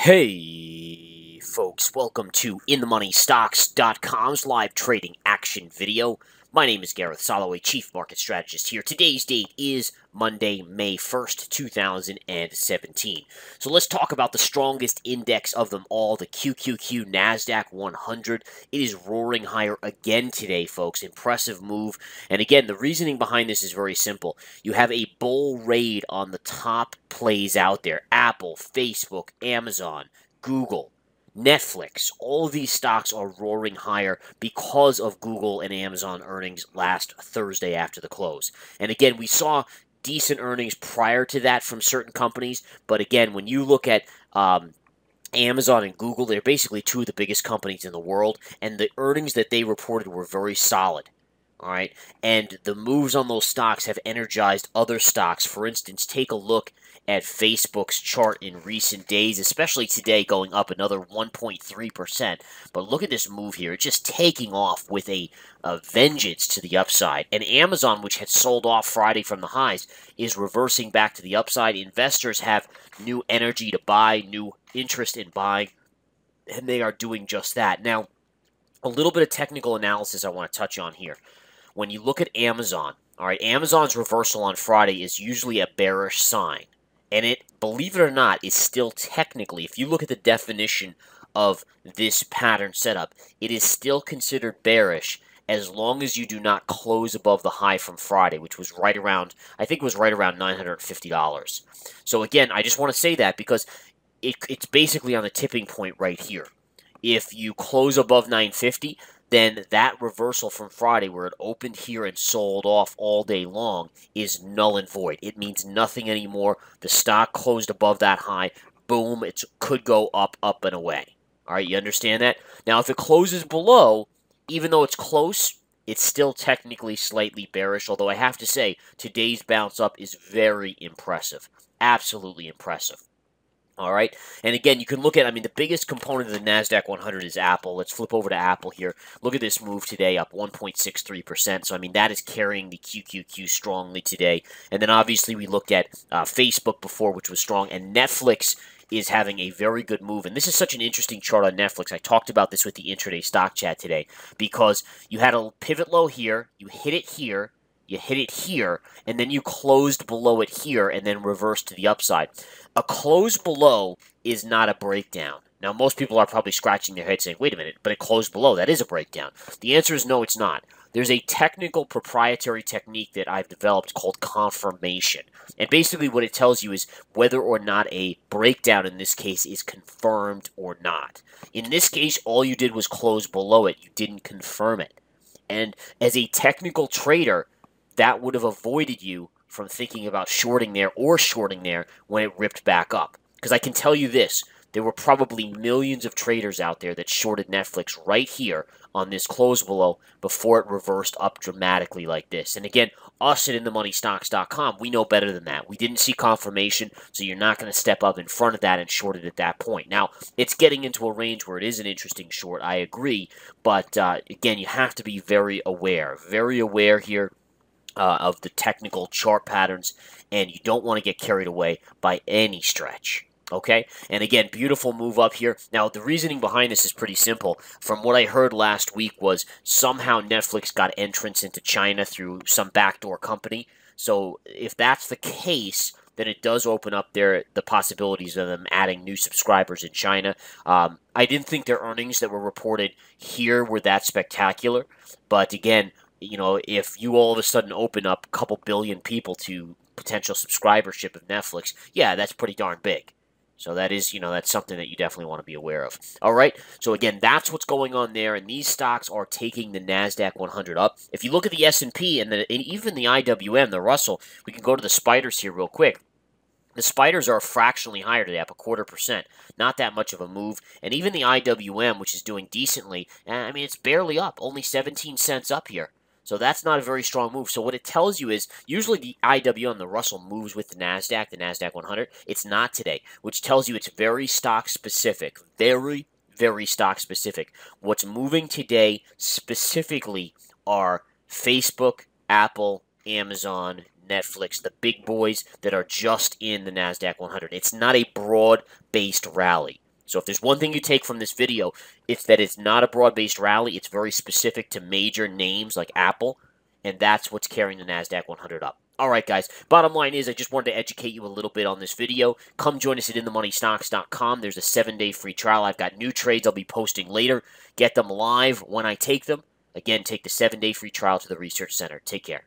Hey folks, welcome to InTheMoneyStocks.com's live trading action video. My name is Gareth Soloway, Chief Market Strategist here. Today's date is Monday, May 1st, 2017. So let's talk about the strongest index of them all, the QQQ NASDAQ 100. It is roaring higher again today, folks. Impressive move. And again, the reasoning behind this is very simple. You have a bull raid on the top plays out there. Apple, Facebook, Amazon, Google, Netflix, all of these stocks are roaring higher because of Google and Amazon earnings last Thursday after the close. And again, we saw decent earnings prior to that from certain companies, but again, when you look at Amazon and Google, they're basically two of the biggest companies in the world, and the earnings that they reported were very solid. All right, and the moves on those stocks have energized other stocks. For instance, take a look at Facebook's chart in recent days, especially today going up another 1.3%. But look at this move here. It's just taking off with a vengeance to the upside. And Amazon, which had sold off Friday from the highs, is reversing back to the upside. Investors have new energy to buy, new interest in buying, and they are doing just that. Now, a little bit of technical analysis I want to touch on here. When you look at Amazon, all right, Amazon's reversal on Friday is usually a bearish sign. And it, believe it or not, is still technically, if you look at the definition of this pattern setup, it is still considered bearish as long as you do not close above the high from Friday, which was right around, I think it was right around $950. So again, I just want to say that because it's basically on the tipping point right here. If you close above 950, then that reversal from Friday where it opened here and sold off all day long is null and void. It means nothing anymore. The stock closed above that high. Boom, it could go up, up, and away. All right, you understand that? Now, if it closes below, even though it's close, it's still technically slightly bearish, although I have to say, today's bounce up is very impressive. Absolutely impressive. All right, and again, you can look at, the biggest component of the NASDAQ 100 is Apple. Let's flip over to Apple here. Look at this move today, up 1.63%. So, that is carrying the QQQ strongly today. And then, obviously, we looked at Facebook before, which was strong, and Netflix is having a very good move. And this is such an interesting chart on Netflix. I talked about this with the intraday stock chat today because you had a pivot low here, you hit it here, you hit it here, and then you closed below it here and then reversed to the upside. A close below is not a breakdown. Now, most people are probably scratching their head saying, wait a minute, but it closed below. That is a breakdown. The answer is no, it's not. There's a technical proprietary technique that I've developed called confirmation. And basically what it tells you is whether or not a breakdown in this case is confirmed or not. In this case, all you did was close below it. You didn't confirm it. And as a technical trader, that would have avoided you from thinking about shorting there or shorting there when it ripped back up. Because I can tell you this, there were probably millions of traders out there that shorted Netflix right here on this close below before it reversed up dramatically like this. And again, us at InTheMoneyStocks.com, we know better than that. We didn't see confirmation, so you're not going to step up in front of that and short it at that point. Now, it's getting into a range where it is an interesting short, I agree, but again, you have to be very aware here of the technical chart patterns, and you don't want to get carried away by any stretch. Okay? And again, beautiful move up here. Now, the reasoning behind this is pretty simple. From what I heard last week was somehow Netflix got entrance into China through some backdoor company. So if that's the case, then it does open up the possibilities of them adding new subscribers in China. I didn't think their earnings that were reported here were that spectacular. But again, if you all of a sudden open up a couple billion people to potential subscribership of Netflix, yeah, that's pretty darn big. So that is, that's something that you definitely want to be aware of. All right, so again, that's what's going on there, and these stocks are taking the NASDAQ 100 up. If you look at the S&P and even the IWM, the Russell, we can go to the spiders here real quick. The spiders are fractionally higher today, up 0.25%. Not that much of a move. And even the IWM, which is doing decently, it's barely up, only 17 cents up here. So that's not a very strong move. So what it tells you is usually the IWM, the Russell, moves with the NASDAQ 100. It's not today, which tells you it's very stock specific. Very, very stock specific. What's moving today specifically are Facebook, Apple, Amazon, Netflix, the big boys that are just in the NASDAQ 100. It's not a broad-based rally. So if there's one thing you take from this video, it's that it's not a broad-based rally. It's very specific to major names like Apple, and that's what's carrying the NASDAQ 100 up. All right, guys. Bottom line is I just wanted to educate you a little bit on this video. Come join us at InTheMoneyStocks.com. There's a 7-day free trial. I've got new trades I'll be posting later. Get them live when I take them. Again, take the 7-day free trial to the Research Center. Take care.